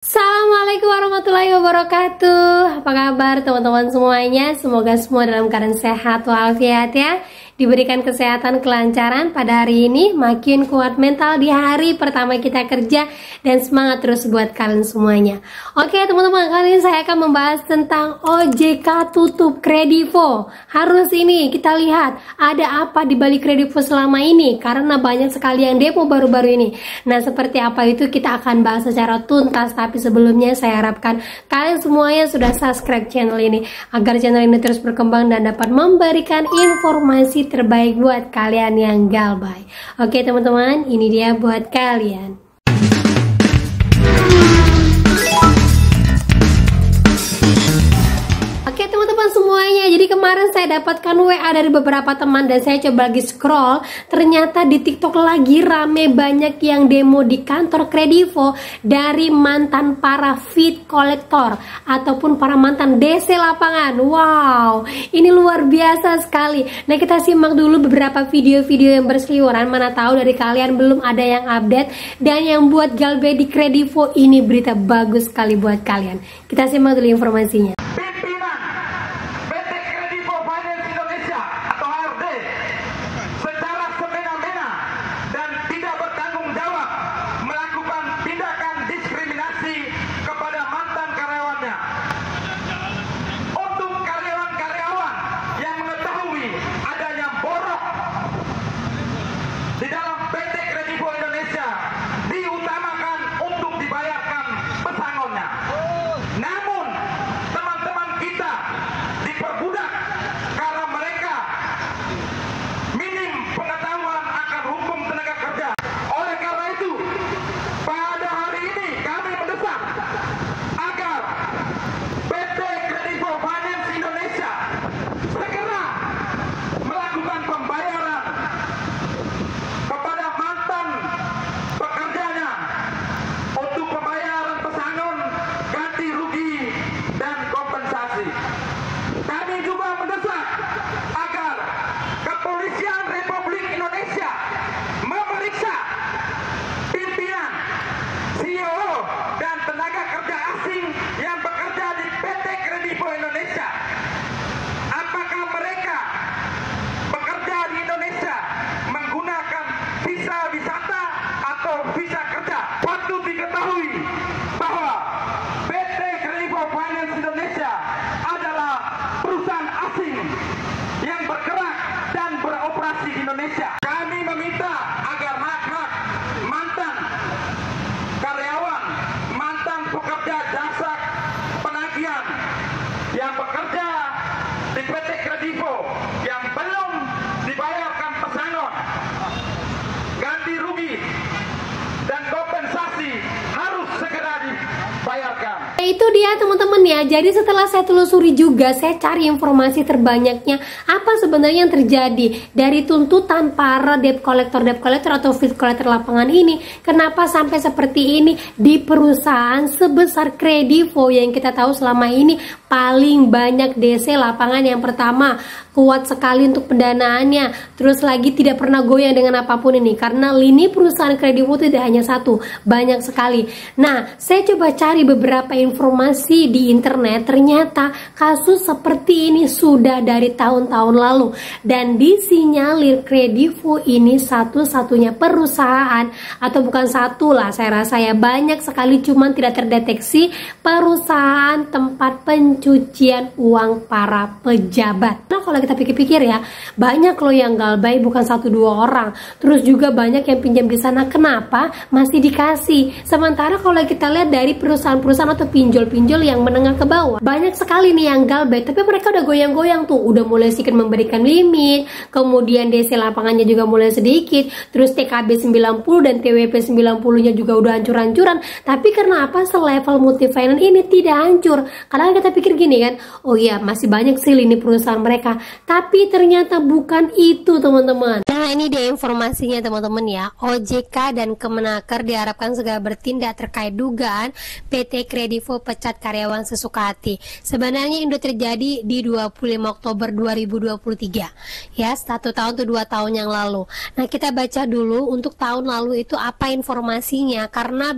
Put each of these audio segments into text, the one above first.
Assalamualaikum warahmatullahi wabarakatuh. Apa kabar teman-teman semuanya? Semoga semua dalam keadaan sehat walafiat ya. Diberikan kesehatan, kelancaran pada hari ini, makin kuat mental di hari pertama kita kerja, dan semangat terus buat kalian semuanya. Oke teman-teman, kali ini saya akan membahas tentang OJK tutup Kredivo. Harus ini kita lihat ada apa di balik Kredivo selama ini, karena banyak sekali yang demo baru-baru ini. Nah, seperti apa itu kita akan bahas secara tuntas. Tapi sebelumnya saya harapkan kalian semuanya sudah subscribe channel ini agar channel ini terus berkembang dan dapat memberikan informasi terbaik buat kalian yang galbay. Oke teman-teman, ini dia buat kalian. Oke teman-teman semuanya, jadi kemarin saya dapatkan WA dari beberapa teman dan saya coba lagi scroll, ternyata di TikTok lagi rame banyak yang demo di kantor Kredivo dari mantan para fit kolektor ataupun para mantan DC lapangan. Wow, ini luar biasa sekali. Nah, kita simak dulu beberapa video-video yang berseliweran, mana tahu dari kalian belum ada yang update dan yang buat galbay di Kredivo ini berita bagus sekali buat kalian. Kita simak dulu informasinya. Di dalam PT Kredivo Indonesia diutamakan untuk dibayarkan pesangonnya. Namun teman-teman kita diperbudak karena mereka minim pengetahuan akan hukum tenaga kerja. Oleh karena itu, pada hari ini kami mendesak agar PT Kredivo Finance Indonesia segera melakukan pembayaran kepada mantan pekerjanya untuk pembayaran pesangon, ganti rugi, dan kompensasi. Kami juga mendesak agar Kepolisian Republik Indonesia memeriksa pimpinan, CEO, dan tenaga kerja asing yang bekerja di PT Kredivo Indonesia. Apakah mereka bekerja di Indonesia menggunakan visa wisata atau visa kerja? Patut diketahui bahwa PT Kredivo Finance Indonesia adalah perusahaan asing yang bergerak dan beroperasi di Indonesia. Kami meminta agar hak-hak mantan karyawan, mantan pekerja jasa penagihan yang bekerja di PT Kredivo yang belum dibayarkan pesangon, ganti rugi, dan kompensasi harus segera dibayarkan. Itu dia teman-teman ya. Jadi setelah saya telusuri juga, saya cari informasi terbanyaknya apa sebenarnya yang terjadi dari tuntutan para debt collector atau fit collector lapangan ini. Kenapa sampai seperti ini di perusahaan sebesar Kredivo yang kita tahu selama ini paling banyak DC lapangan. Yang pertama, kuat sekali untuk pendanaannya, terus lagi tidak pernah goyang dengan apapun ini, karena lini perusahaan Kredivo tidak hanya satu, banyak sekali. Nah, saya coba cari beberapa informasi di internet, ternyata kasus seperti ini sudah dari tahun-tahun lalu, dan disinyalir Kredivo ini satu-satunya perusahaan, atau bukan satu lah, saya rasa ya banyak sekali, cuman tidak terdeteksi perusahaan tempat pencucian uang para pejabat. Nah, kalau kita pikir-pikir ya, banyak loh yang galbay, bukan 1-2 orang. Terus juga banyak yang pinjam di sana, kenapa masih dikasih? Sementara kalau kita lihat dari perusahaan-perusahaan atau pinjol-pinjol yang menengah ke bawah, banyak sekali nih yang galbay, tapi mereka udah goyang-goyang tuh, udah mulai sedikit memberikan limit, kemudian DC lapangannya juga mulai sedikit, terus TKB 90 dan TWP 90 nya juga udah hancur-hancuran. Tapi karena apa selevel multifinance ini tidak hancur? Karena kita pikir gini kan, oh iya masih banyak sih lini perusahaan mereka, tapi ternyata bukan itu teman-teman. Nah, Nah ini dia informasinya teman-teman ya. OJK dan Kemenaker diharapkan segera bertindak terkait dugaan PT Kredivo pecat karyawan sesuka hati. Sebenarnya ini terjadi di 25 Oktober 2023 ya, 1 tahun atau 2 tahun yang lalu. Nah kita baca dulu untuk tahun lalu itu apa informasinya, karena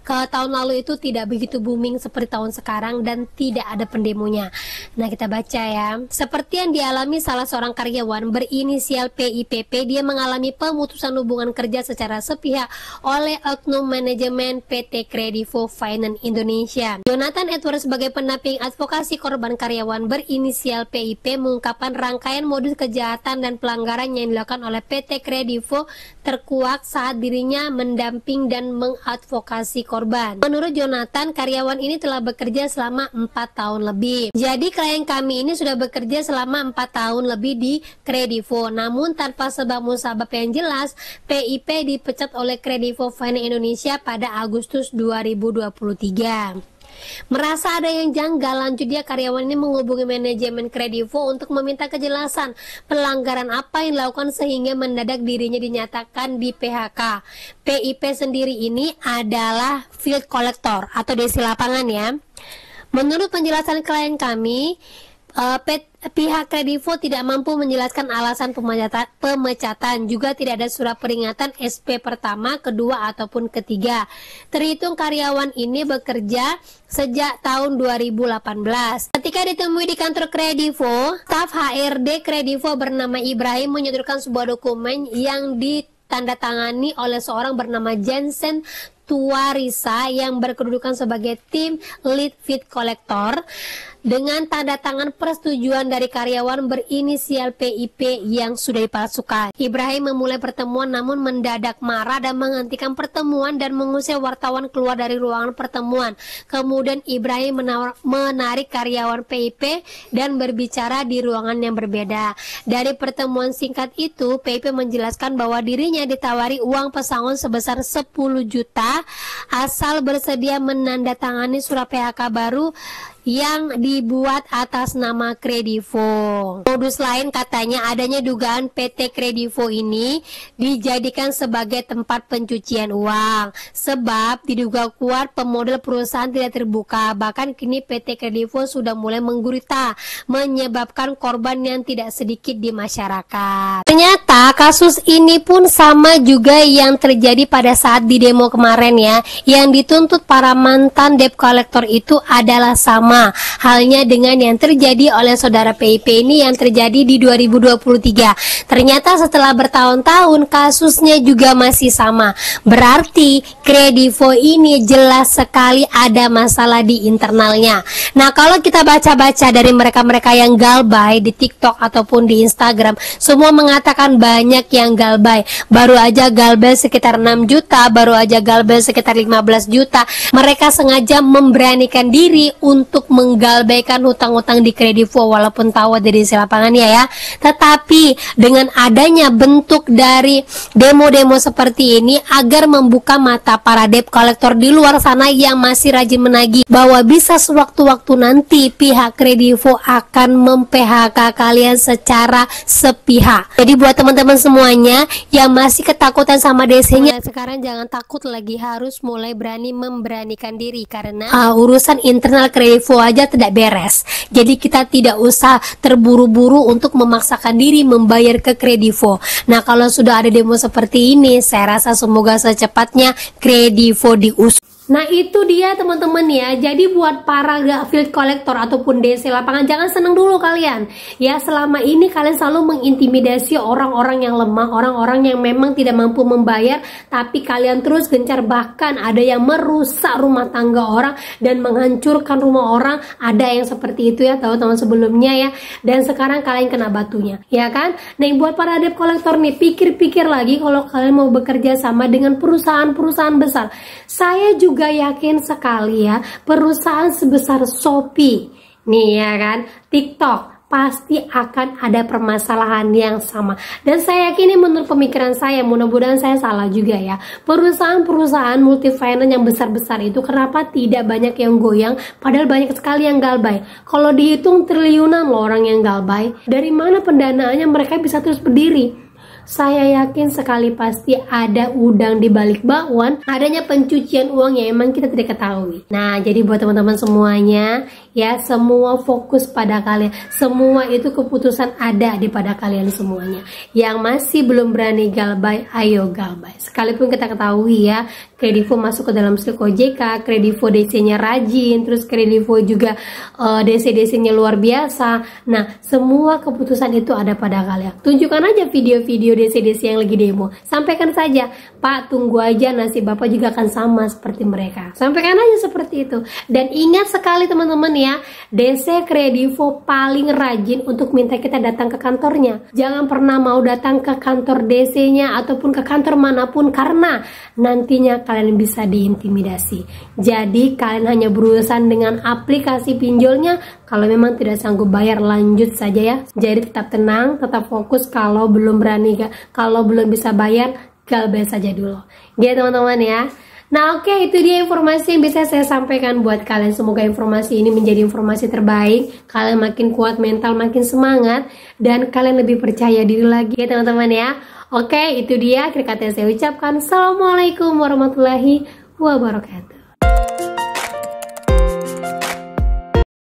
ke tahun lalu itu tidak begitu booming seperti tahun sekarang dan tidak ada pendemonya. Nah kita baca ya. Seperti yang dialami salah seorang karyawan berinisial PIPP, dia mengalami pemutusan hubungan kerja secara sepihak oleh oknum manajemen PT Kredivo Finance Indonesia. Jonathan Edwards sebagai pendamping advokasi korban karyawan berinisial PIP mengungkapkan rangkaian modus kejahatan dan pelanggaran yang dilakukan oleh PT Kredivo terkuak saat dirinya mendamping dan mengadvokasi korban. Menurut Jonathan, karyawan ini telah bekerja selama 4 tahun lebih. Jadi klien kami ini sudah bekerja selama 4 tahun lebih di Kredivo, namun tanpa sebab musabab yang jelas, PIP dipecat oleh Kredivo Finance Indonesia pada Agustus 2023. Merasa ada yang janggal, lanjut dia karyawan ini menghubungi manajemen Kredivo untuk meminta kejelasan pelanggaran apa yang dilakukan sehingga mendadak dirinya dinyatakan di PHK. PIP sendiri ini adalah field collector atau desi lapangan ya. Menurut penjelasan klien kami, pihak Kredivo tidak mampu menjelaskan alasan pemecatan, juga tidak ada surat peringatan SP pertama, kedua ataupun ketiga. Terhitung karyawan ini bekerja sejak tahun 2018. Ketika ditemui di kantor Kredivo, staf HRD Kredivo bernama Ibrahim menyodorkan sebuah dokumen yang ditandatangani oleh seorang bernama Jensen Tuarisa yang berkedudukan sebagai tim lead feed collector dengan tanda tangan persetujuan dari karyawan berinisial PIP yang sudah dipalsukan. Ibrahim memulai pertemuan namun mendadak marah dan menghentikan pertemuan dan mengusir wartawan keluar dari ruangan pertemuan. Kemudian Ibrahim menarik karyawan PIP dan berbicara di ruangan yang berbeda. Dari pertemuan singkat itu, PIP menjelaskan bahwa dirinya ditawari uang pesangon sebesar 10 juta asal bersedia menandatangani surat PHK baru yang dibuat atas nama Kredivo. Modus lain katanya adanya dugaan PT Kredivo ini dijadikan sebagai tempat pencucian uang, sebab diduga kuat pemodal perusahaan tidak terbuka. Bahkan kini PT Kredivo sudah mulai menggurita, menyebabkan korban yang tidak sedikit di masyarakat. Ternyata kasus ini pun sama juga yang terjadi pada saat di demo kemarin ya. Yang dituntut para mantan debt collector itu adalah sama halnya dengan yang terjadi oleh saudara PIP ini yang terjadi di 2023. Ternyata setelah bertahun-tahun kasusnya juga masih sama. Berarti Kredivo ini jelas sekali ada masalah di internalnya. Nah, kalau kita baca-baca dari mereka-mereka yang galbay di TikTok ataupun di Instagram, semua mengatakan banyak yang galbay. Baru aja galbay sekitar 6 juta, baru aja galbay sekitar 15 juta. Mereka sengaja memberanikan diri untuk menggalbaikan hutang-hutang di Kredivo walaupun tahu ada di lapangannya ya. Tetapi dengan adanya bentuk dari demo-demo seperti ini agar membuka mata para debt collector di luar sana yang masih rajin menagih bahwa bisa sewaktu-waktu nanti pihak Kredivo akan mem-PHK kalian secara sepihak. Jadi buat teman-teman semuanya yang masih ketakutan sama DC-nya, sekarang jangan takut lagi, harus mulai berani memberanikan diri karena urusan internal Kredivo aja tidak beres. Jadi kita tidak usah terburu-buru untuk memaksakan diri membayar ke Kredivo. Nah, kalau sudah ada demo seperti ini, saya rasa semoga secepatnya Kredivo diusut. Nah itu dia teman-teman ya. Jadi buat para field collector ataupun DC lapangan, jangan seneng dulu kalian ya. Selama ini kalian selalu mengintimidasi orang-orang yang lemah, orang-orang yang memang tidak mampu membayar, tapi kalian terus gencar. Bahkan ada yang merusak rumah tangga orang dan menghancurkan rumah orang. Ada yang seperti itu ya tahun-tahun sebelumnya ya. Dan sekarang kalian kena batunya ya kan. Nah buat para debt collector nih, pikir-pikir lagi kalau kalian mau bekerja sama dengan perusahaan-perusahaan besar. Saya juga yakin sekali ya, perusahaan sebesar Shopee nih ya kan, TikTok, pasti akan ada permasalahan yang sama. Dan saya yakin ini menurut pemikiran saya, mudah-mudahan saya salah juga ya, perusahaan-perusahaan multifinance yang besar-besar itu kenapa tidak banyak yang goyang, padahal banyak sekali yang galbay. Kalau dihitung triliunan loh orang yang galbay. Dari mana pendanaannya mereka bisa terus berdiri? saya yakin sekali pasti ada udang di balik bakwan, adanya pencucian uang yang emang kita tidak ketahui. Nah, jadi buat teman-teman semuanya, ya semua fokus pada kalian. Semua itu keputusan ada di pada kalian semuanya. Yang masih belum berani galbay, ayo galbay. Sekalipun kita ketahui ya, Kredivo masuk ke dalam slip OJK, Kredivo DC-nya rajin, terus Kredivo juga DC-DC-nya luar biasa. Nah, semua keputusan itu ada pada kalian. Tunjukkan aja video-video DC-DC yang lagi demo. Sampaikan saja, Pak, tunggu aja nasib Bapak juga akan sama seperti mereka. Sampaikan aja seperti itu. Dan ingat sekali teman-teman ya, DC Kredivo paling rajin untuk minta kita datang ke kantornya. Jangan pernah mau datang ke kantor DC-nya ataupun ke kantor manapun, karena nantinya kalian bisa diintimidasi. Jadi kalian hanya berurusan dengan aplikasi pinjolnya. Kalau memang tidak sanggup bayar, lanjut saja ya. Jadi tetap tenang, tetap fokus. Kalau belum berani, kalau belum bisa bayar, galbay saja dulu. Gitu teman-teman ya. Nah oke, itu dia informasi yang bisa saya sampaikan buat kalian. Semoga informasi ini menjadi informasi terbaik. Kalian makin kuat mental, makin semangat, dan kalian lebih percaya diri lagi ya teman-teman ya. Oke, itu dia akhir kata yang saya ucapkan. Assalamualaikum warahmatullahi wabarakatuh.